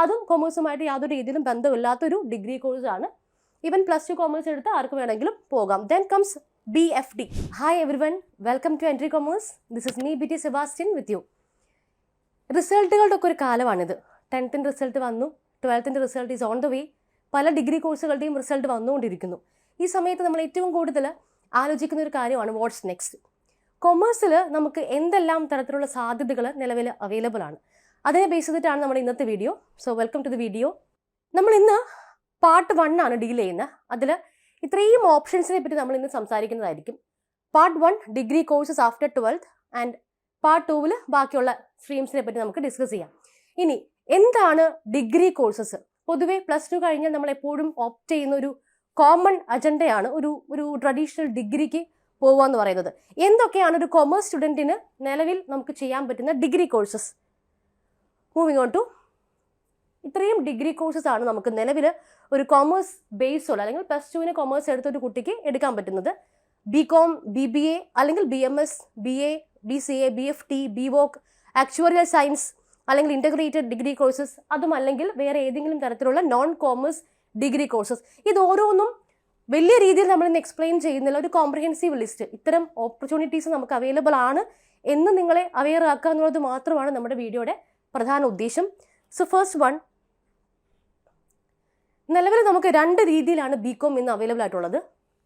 അതും കൊമേഴ്സുമായിട്ട് യാതൊരു രീതിയിലും ബന്ധമില്ലാത്തൊരു ഡിഗ്രി കോഴ്സാണ്. ഈവൻ +2 കോമേഴ്സ് എടുത്ത് ആർക്ക് വേണമെങ്കിലും പോകാം. Then comes BFD. Hi everyone, welcome to Entry Commerce. This is me, BT Sebastian with you. റിസൾട്ടുകളുടെ ഒക്കെ ഒരു കാലമാണിത്. 10th റിസൾട്ട് വന്നു, 12th result is on the way. പല ഡിഗ്രി കോഴ്സുകളുടെയും റിസൾട്ട് വന്നുകൊണ്ടിരിക്കുന്നു. ഈ സമയത്ത് നമ്മൾ ഏറ്റവും കൂടുതൽ ആലോചിക്കുന്ന ഒരു കാര്യമാണ് വാട്ട്സ് നെക്സ്റ്റ്. കൊമേഴ്സിൽ നമുക്ക് എന്തെല്ലാം തരത്തിലുള്ള സാധ്യതകൾ നിലവിൽ അവൈലബിൾ ആണ്, അതിനെ ബേസ് ചെയ്തിട്ടാണ് നമ്മുടെ ഇന്നത്തെ video. So welcome to the video. നമ്മൾ ഇന്ന് പാർട്ട് 1 ആണ് ഡീൽ ചെയ്യുന്നത്. അതിൽ ഇത്രയും ഓപ്ഷൻസിനെ പറ്റി നമ്മൾ ഇന്ന് സംസാരിക്കുന്നതായിരിക്കും. Part 1 degree courses after 12th and part 2 ബാക്കിയുള്ള സ്ട്രീംസിനെ പറ്റി നമുക്ക് ഡിസ്കസ് ചെയ്യാം. ഇനി എന്താണ് ഡിഗ്രി കോഴ്സസ്? പൊതുവെ +2 കഴിഞ്ഞാൽ നമ്മൾ എപ്പോഴും ഓപ്റ്റ് ചെയ്യുന്ന ഒരു കോമൺ അജണ്ടയാണ് ഒരു ട്രഡീഷണൽ ഡിഗ്രിക്ക് പോകുക എന്ന് പറയുന്നത്. എന്തൊക്കെയാണ് ഒരു കൊമേഴ്സ് സ്റ്റുഡൻറ്റിന് നിലവിൽ നമുക്ക് ചെയ്യാൻ പറ്റുന്ന degree courses? Moving on to ഇത്രയും ഡിഗ്രി കോഴ്സസ് ആണ് നമുക്ക് നിലവിൽ ഒരു കൊമേഴ്സ് ബേസുള്ള അല്ലെങ്കിൽ +2 കൊമേഴ്സ് എടുത്ത ഒരു കുട്ടിക്ക് എടുക്കാൻ പറ്റുന്നത്. BCom, BBA അല്ലെങ്കിൽ BMS, BA, BCA, BFT, BVOC, actuarial science അല്ലെങ്കിൽ ഇൻ്റഗ്രേറ്റഡ് ഡിഗ്രി കോഴ്സസ്, അതും അല്ലെങ്കിൽ വേറെ ഏതെങ്കിലും തരത്തിലുള്ള നോൺ കോമേഴ്സ് ഡിഗ്രി കോഴ്സസ്. ഇത് ഓരോന്നും വലിയ രീതിയിൽ നമ്മളിന്ന് എക്സ്പ്ലെയിൻ ചെയ്യുന്നില്ല. ഒരു കോംപ്രിഹെൻസീവ് ലിസ്റ്റ്, ഇത്തരം ഓപ്പർച്യൂണിറ്റീസ് നമുക്ക് അവൈലബിൾ ആണ് എന്ന് നിങ്ങളെ അവെയർ ആക്കുക എന്നുള്ളത് മാത്രമാണ് നമ്മുടെ വീഡിയോയുടെ പ്രധാന ഉദ്ദേശം. സോ ഫസ്റ്റ് വൺ, നിലവിൽ നമുക്ക് 2 രീതിയിലാണ് BCom ഇന്ന് അവൈലബിൾ ആയിട്ടുള്ളത്.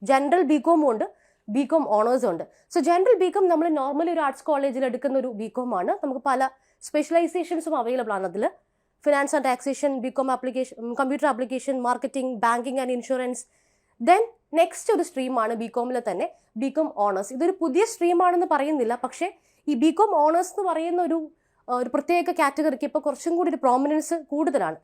ജനറൽ BCom ഉണ്ട്, BCom ഓണേഴ്സും ഉണ്ട്. സോ ജനറൽ BCom നമ്മൾ നോർമലി ഒരു ആർട്സ് കോളേജിൽ എടുക്കുന്ന ഒരു BCom ആണ്. നമുക്ക് പല സ്പെഷ്യലൈസേഷൻസും അവൈലബിൾ ആണ് അതിൽ. Finance and taxation, BCom application, computer application, marketing, banking and insurance. Then next ഒരു സ്ട്രീമാണ് BComൽ തന്നെ BCom ഓണേഴ്സ്. ഇതൊരു പുതിയ സ്ട്രീമാണെന്ന് പറയുന്നില്ല, പക്ഷേ ഈ BCom ഓണേഴ്സ് എന്ന് പറയുന്ന ഒരു പ്രത്യേക കാറ്റഗറിക്ക് ഇപ്പോൾ കുറച്ചും കൂടി ഒരു പ്രോമിനൻസ് കൂടുതലാണ്.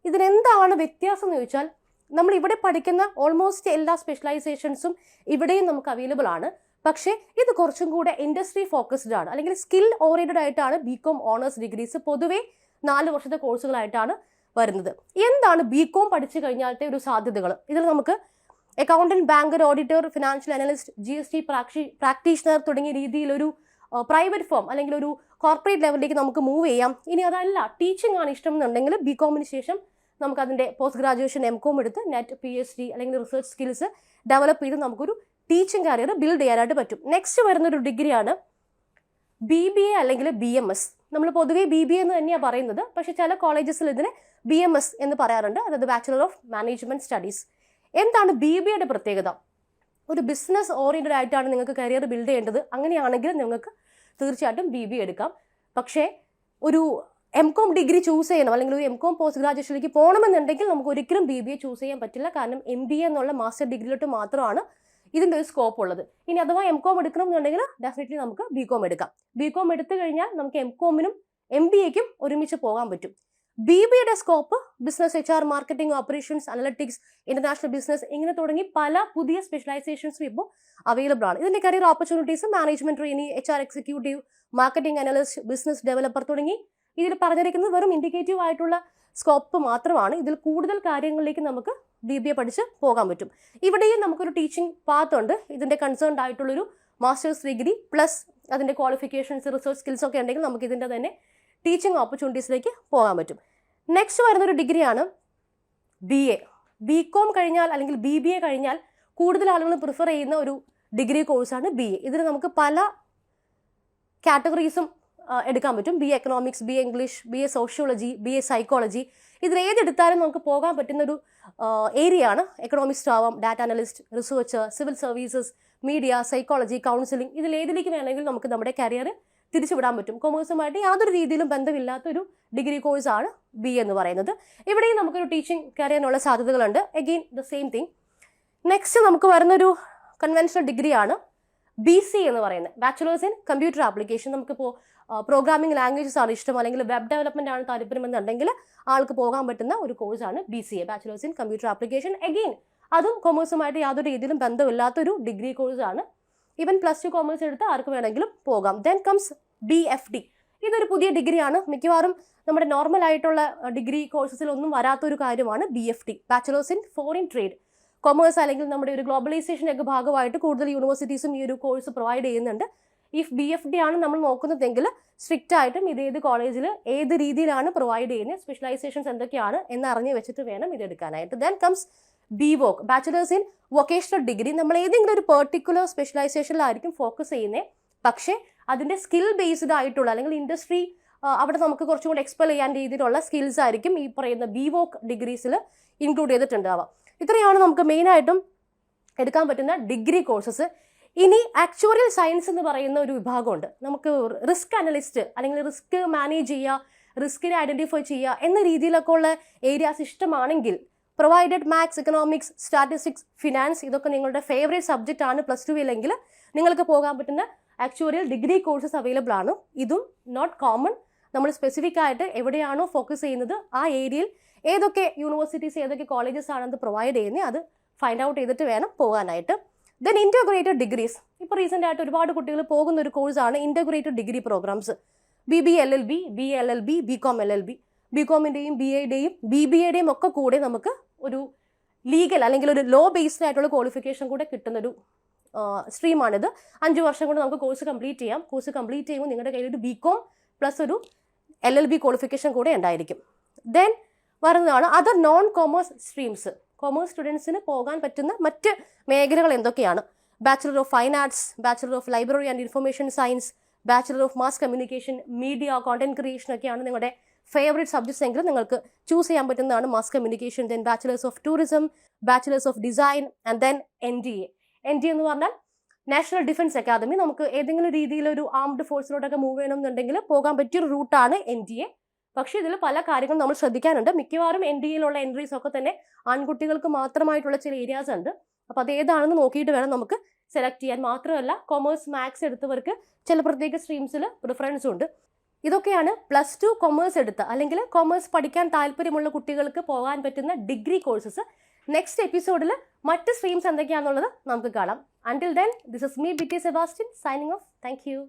ഇതിനെന്താണ് വ്യത്യാസം എന്ന് ചോദിച്ചാൽ, നമ്മൾ ഇവിടെ പഠിക്കുന്ന ഓൾമോസ്റ്റ് എല്ലാ സ്പെഷ്യലൈസേഷൻസും ഇവിടെയും നമുക്ക് അവൈലബിൾ ആണ്. പക്ഷേ ഇത് കുറച്ചും കൂടെ ഇൻഡസ്ട്രി ഫോക്കസ്ഡ് ആണ്, അല്ലെങ്കിൽ സ്കിൽ ഓറിയന്റഡ് ആയിട്ടാണ് BCom ഓണേഴ്സ് ഡിഗ്രീസ് പൊതുവേ 4 വർഷത്തെ കോഴ്സുകളായിട്ടാണ് വരുന്നത്. എന്താണ് BCom പഠിച്ചു കഴിഞ്ഞാലത്തെ ഒരു സാധ്യതകൾ? ഇതിൽ നമുക്ക് accountant, banker, auditor, financial analyst, GST practitioner തുടങ്ങിയ രീതിയിലൊരു പ്രൈവറ്റ് ഫേം അല്ലെങ്കിൽ ഒരു കോർപ്പറേറ്റ് ലെവലിലേക്ക് നമുക്ക് മൂവ് ചെയ്യാം. ഇനി അതല്ല, ടീച്ചിങ് ആണ് ഇഷ്ടം എന്നുണ്ടെങ്കിൽ BComന് ശേഷം നമുക്ക് അതിൻ്റെ പോസ്റ്റ് ഗ്രാജുവേഷൻ MCom എടുത്ത് നെറ്റ് PhD അല്ലെങ്കിൽ റിസർച്ച് സ്കിൽസ് ഡെവലപ്പ് ചെയ്ത് നമുക്കൊരു ടീച്ചിങ് കരിയർ ബിൽഡ് ചെയ്യാനായിട്ട് പറ്റും. നെക്സ്റ്റ് വരുന്നൊരു ഡിഗ്രിയാണ് BBA അല്ലെങ്കിൽ BMS. നമ്മൾ പൊതുവേ BBA എന്ന് തന്നെയാണ് പറയുന്നത്, പക്ഷേ ചില കോളേജസിൽ ഇതിനെ BMS എന്ന് പറയാറുണ്ട്, അതായത് ബാച്ചുലർ ഓഫ് മാനേജ്മെന്റ് സ്റ്റഡീസ്. എന്താണ് BBAയുടെ പ്രത്യേകത? ഒരു ബിസിനസ് ഓറിയന്റഡ് ആയിട്ടാണ് നിങ്ങൾക്ക് കരിയർ ബിൽഡ് ചെയ്യേണ്ടത്. അങ്ങനെയാണെങ്കിൽ നിങ്ങൾക്ക് തീർച്ചയായിട്ടും BBA എടുക്കാം. പക്ഷേ ഒരു MCom ഡിഗ്രി ചൂസ് ചെയ്യണം അല്ലെങ്കിൽ ഒരു MCom പോസ്റ്റ് ഗ്രാജുവേഷനിലേക്ക് പോകണമെന്നുണ്ടെങ്കിൽ നമുക്ക് ഒരിക്കലും BBA ചൂസ് ചെയ്യാൻ പറ്റില്ല. കാരണം MBA എന്നുള്ള മാസ്റ്റർ ഡിഗ്രിയിലോട്ട് മാത്രമാണ് ഇതിൻ്റെ ഒരു സ്കോപ്പ് ഉള്ളത്. ഇനി അഥവാ MCom എടുക്കണം എന്നുണ്ടെങ്കിൽ ഡെഫിനറ്റ്ലി നമുക്ക് BCom എടുക്കാം. BCom എടുത്തു കഴിഞ്ഞാൽ നമുക്ക് MComനും MBAക്കും ഒരുമിച്ച് പോകാൻ പറ്റും. BBAയുടെ scope business, HR, marketing, operations, analytics, international business, ഇങ്ങനെ തുടങ്ങി പല പുതിയ സ്പെഷ്യലൈസേഷൻസും ഇപ്പോൾ അവൈലബിൾ ആണ്. ഇതിന്റെ career opportunities management trainee, HR executive, marketing analyst, business developer തുടങ്ങി ഇതിൽ പറഞ്ഞിരിക്കുന്നത് വെറും ഇൻഡിക്കേറ്റീവ് ആയിട്ടുള്ള സ്കോപ്പ് മാത്രമാണ്. ഇതിൽ കൂടുതൽ കാര്യങ്ങളിലേക്ക് നമുക്ക് BBA പഠിച്ച് പോകാൻ പറ്റും. ഇവിടെയും നമുക്കൊരു ടീച്ചിങ് പാത്ത് ഉണ്ട്. ഇതിന്റെ കൺസേൺഡ് ആയിട്ടുള്ളൊരു മാസ്റ്റേഴ്സ് ഡിഗ്രി പ്ലസ് അതിന്റെ ക്വാളിഫിക്കേഷൻസ്, റിസർച്ച് സ്കിൽസ് ഒക്കെ ഉണ്ടെങ്കിൽ നമുക്ക് ഇതിന്റെ തന്നെ ടീച്ചിങ് ഓപ്പർച്യൂണിറ്റീസിലേക്ക് പോകാൻ പറ്റും. നെക്സ്റ്റ് വരുന്നൊരു ഡിഗ്രിയാണ് BA. BCom കഴിഞ്ഞാൽ അല്ലെങ്കിൽ BBA കഴിഞ്ഞാൽ കൂടുതൽ ആളുകൾ പ്രിഫർ ചെയ്യുന്ന ഒരു ഡിഗ്രി കോഴ്സാണ് BA. ഇതിന് നമുക്ക് പല കാറ്റഗറീസും എടുക്കാൻ പറ്റും. BA economics, BA English, BA sociology, BA psychology. ഇതിലേതെടുത്താലും നമുക്ക് പോകാൻ പറ്റുന്നൊരു ഏരിയ ആണ്. എക്കണോമിക്സ്റ്റ് ആവാം, data analyst, researcher, civil services, media, psychology, counselling. ഇതിലേതിലേക്ക് വേണമെങ്കിലും നമുക്ക് നമ്മുടെ കരിയർ തിരിച്ചുവിടാൻ പറ്റും. കൊമേഴ്സുമായിട്ട് യാതൊരു രീതിയിലും ബന്ധമില്ലാത്തൊരു ഡിഗ്രി കോഴ്സാണ് BA എന്ന് പറയുന്നത്. ഇവിടെയും നമുക്കൊരു ടീച്ചിങ് കരിയറിനുള്ള സാധ്യതകളുണ്ട്. Again the same thing. Next നമുക്ക് വരുന്നൊരു കൺവെൻഷണൽ ഡിഗ്രിയാണ് BCA എന്ന് പറയുന്നത്, ബാച്ചുലേഴ്സ് ഇൻ കമ്പ്യൂട്ടർ ആപ്ലിക്കേഷൻ. നമുക്കിപ്പോൾ പ്രോഗ്രാമിംഗ് ലാംഗ്വേജസ് ആണ് ഇഷ്ടം അല്ലെങ്കിൽ വെബ് ഡെവലപ്മെന്റ് ആണ് താല്പര്യമെന്നുണ്ടെങ്കിൽ ആൾക്ക് പോകാൻ പറ്റുന്ന ഒരു കോഴ്സാണ് BCA, bachelor's in computer application. Again അതും കൊമേഴ്സുമായിട്ട് യാതൊരു രീതിയിലും ബന്ധമില്ലാത്തൊരു ഡിഗ്രി കോഴ്സാണ്. ഈവൻ +2 കോമേഴ്സ് എടുത്ത് ആർക്ക് വേണമെങ്കിലും പോകാം. Then comes BFD. ഇതൊരു പുതിയ ഡിഗ്രിയാണ്. മിക്കവാറും നമ്മുടെ നോർമൽ ആയിട്ടുള്ള ഡിഗ്രി കോഴ്സസിലൊന്നും വരാത്തൊരു കാര്യമാണ് BFD, bachelor's in foreign trade. Commerce അല്ലെങ്കിൽ നമ്മുടെ ഒരു ഗ്ലോബലൈസേഷനൊക്കെ ഭാഗമായിട്ട് കൂടുതൽ യൂണിവേഴ്സിറ്റീസും ഈ ഒരു കോഴ്സ് പ്രൊവൈഡ് ചെയ്യുന്നുണ്ട്. ഇഫ് BFD ആണ് നമ്മൾ നോക്കുന്നതെങ്കിൽ സ്ട്രിക്റ്റ് ആയിട്ടും ഇത് ഏത് കോളേജിൽ ഏത് രീതിയിലാണ് പ്രൊവൈഡ് ചെയ്യുന്നത്, സ്പെഷ്യലൈസേഷൻസ് എന്തൊക്കെയാണ് എന്ന് അറിഞ്ഞ് വെച്ചിട്ട് വേണം ഇത് എടുക്കാനായിട്ട്. Then comes BVOC, bachelor's in vocational degree. നമ്മൾ ഏതെങ്കിലും ഒരു പെർട്ടിക്കുലർ സ്പെഷ്യലൈസേഷനിലായിരിക്കും ഫോക്കസ് ചെയ്യുന്നത്, പക്ഷേ അതിൻ്റെ സ്കിൽ ബേസ്ഡ് ആയിട്ടുള്ള അല്ലെങ്കിൽ ഇൻഡസ്ട്രി അവിടെ നമുക്ക് കുറച്ചും കൂടി എക്സ്പെൽ ചെയ്യാൻ രീതിയിലുള്ള സ്കിൽസ് ആയിരിക്കും ഈ പറയുന്ന BVOC ഡിഗ്രീസിൽ ഇൻക്ലൂഡ് ചെയ്തിട്ടുണ്ടാവാം. ഇത്രയാണ് നമുക്ക് മെയിനായിട്ടും എടുക്കാൻ പറ്റുന്ന ഡിഗ്രി കോഴ്സസ്. ഇനി ആക്ച്വറിയൽ സയൻസ് എന്ന് പറയുന്ന ഒരു വിഭാഗമുണ്ട്. നമുക്ക് റിസ്ക് അനലിസ്റ്റ് അല്ലെങ്കിൽ റിസ്ക് മാനേജ് ചെയ്യുക, റിസ്കിനെ ഐഡന്റിഫൈ ചെയ്യുക എന്ന രീതിയിലൊക്കെ ഉള്ള ഏരിയാസ് ഇഷ്ടമാണെങ്കിൽ, provided maths, economics, statistics, finance ഇതൊക്കെ നിങ്ങളുടെ ഫേവറേറ്റ് സബ്ജക്റ്റ് ആണ് പ്ലസ് 2 ഇല്ലെങ്കിൽ നിങ്ങൾക്ക് പോകാൻ പറ്റുന്ന ആക്ച്വറിയൽ ഡിഗ്രി കോഴ്സസ് അവൈലബിൾ ആണ്. ഇതും നോട്ട് കോമൺ. നമ്മൾ സ്പെസിഫിക് ആയിട്ട് എവിടെയാണോ ഫോക്കസ് ചെയ്യുന്നത് ആ ഏരിയയിൽ ഏതൊക്കെ യൂണിവേഴ്സിറ്റീസ് ഏതൊക്കെ കോളേജസ് ആണെന്ന് പ്രൊവൈഡ് ചെയ്യുന്നത് അത് ഫൈൻഡ് ഔട്ട് ചെയ്തിട്ട് വേണം പോകാനായിട്ട്. Then integrated degrees. ഇപ്പോൾ റീസെൻ്റ് ആയിട്ട് ഒരുപാട് കുട്ടികൾ പോകുന്ന ഒരു കോഴ്സാണ് integrated degree programmes. BBLLB, BLLB, BCom LLB. BComൻ്റെയും BAയുടെയും BBAയുടെയും ഒക്കെ കൂടെ നമുക്ക് ഒരു ലീഗൽ അല്ലെങ്കിൽ ഒരു ലോ ബേസ്ഡ് ആയിട്ടുള്ള ക്വാളിഫിക്കേഷൻ കൂടെ കിട്ടുന്നൊരു സ്ട്രീമാണിത്. 5 വർഷം കൊണ്ട് നമുക്ക് കോഴ്സ് കംപ്ലീറ്റ് ചെയ്യാം. കോഴ്സ് കംപ്ലീറ്റ് ചെയ്യുമ്പോൾ നിങ്ങളുടെ കയ്യിൽ ഒരു BCom പ്ലസ് ഒരു LLB ക്വാളിഫിക്കേഷൻ കൂടെ ഉണ്ടായിരിക്കും. ദെൻ വരുന്നതാണ് other non commerce streams. Commerce സ്റ്റുഡൻസിന് പോകാൻ പറ്റുന്ന മറ്റ് മേഖലകൾ എന്തൊക്കെയാണ്? Bachelor of fine arts, bachelor of library and information science, bachelor of mass communication, media, content creation ഒക്കെയാണ് നിങ്ങളുടെ ഫേവറേറ്റ് സബ്ജക്ട്സ് എങ്കിൽ നിങ്ങൾക്ക് ചൂസ് ചെയ്യാൻ പറ്റുന്നതാണ് mass communication. Then bachelor's of tourism, bachelor's of design and then NDA. NDA എന്ന് പറഞ്ഞാൽ national defence academy. നമുക്ക് ഏതെങ്കിലും രീതിയിലൊരു ആംഡ് ഫോഴ്സിലോട്ടൊക്കെ മൂവ് ചെയ്യണമെന്നുണ്ടെങ്കിൽ പോകാൻ പറ്റിയൊരു റൂട്ടാണ് NDA. പക്ഷേ ഇതിൽ പല കാര്യങ്ങളും നമ്മൾ ശ്രദ്ധിക്കാനുണ്ട്. മിക്കവാറും NDAയിലുള്ള എൻട്രീസ് ഒക്കെ തന്നെ ആൺകുട്ടികൾക്ക് മാത്രമായിട്ടുള്ള ചില ഏരിയാസ് ഉണ്ട്. അപ്പോൾ അത് ഏതാണെന്ന് നോക്കിയിട്ട് വേണം നമുക്ക് സെലക്ട് ചെയ്യാൻ. മാത്രമല്ല കൊമേഴ്സ് മാത്സ് എടുത്തവർക്ക് ചില പ്രത്യേക സ്ട്രീംസിൽ പ്രിഫറൻസും ഉണ്ട്. ഇതൊക്കെയാണ് പ്ലസ് 2 കൊമേഴ്സ് എടുത്ത അല്ലെങ്കിൽ കൊമേഴ്സ് പഠിക്കാൻ താല്പര്യമുള്ള കുട്ടികൾക്ക് പോകാൻ പറ്റുന്ന ഡിഗ്രി കോഴ്സസ്. നെക്സ്റ്റ് എപ്പിസോഡിൽ മറ്റ് സ്ട്രീംസ് എന്തൊക്കെയാണെന്നുള്ളത് നമുക്ക് കാണാം. Until then, this is me, BT Sebastian, signing off. Thank you.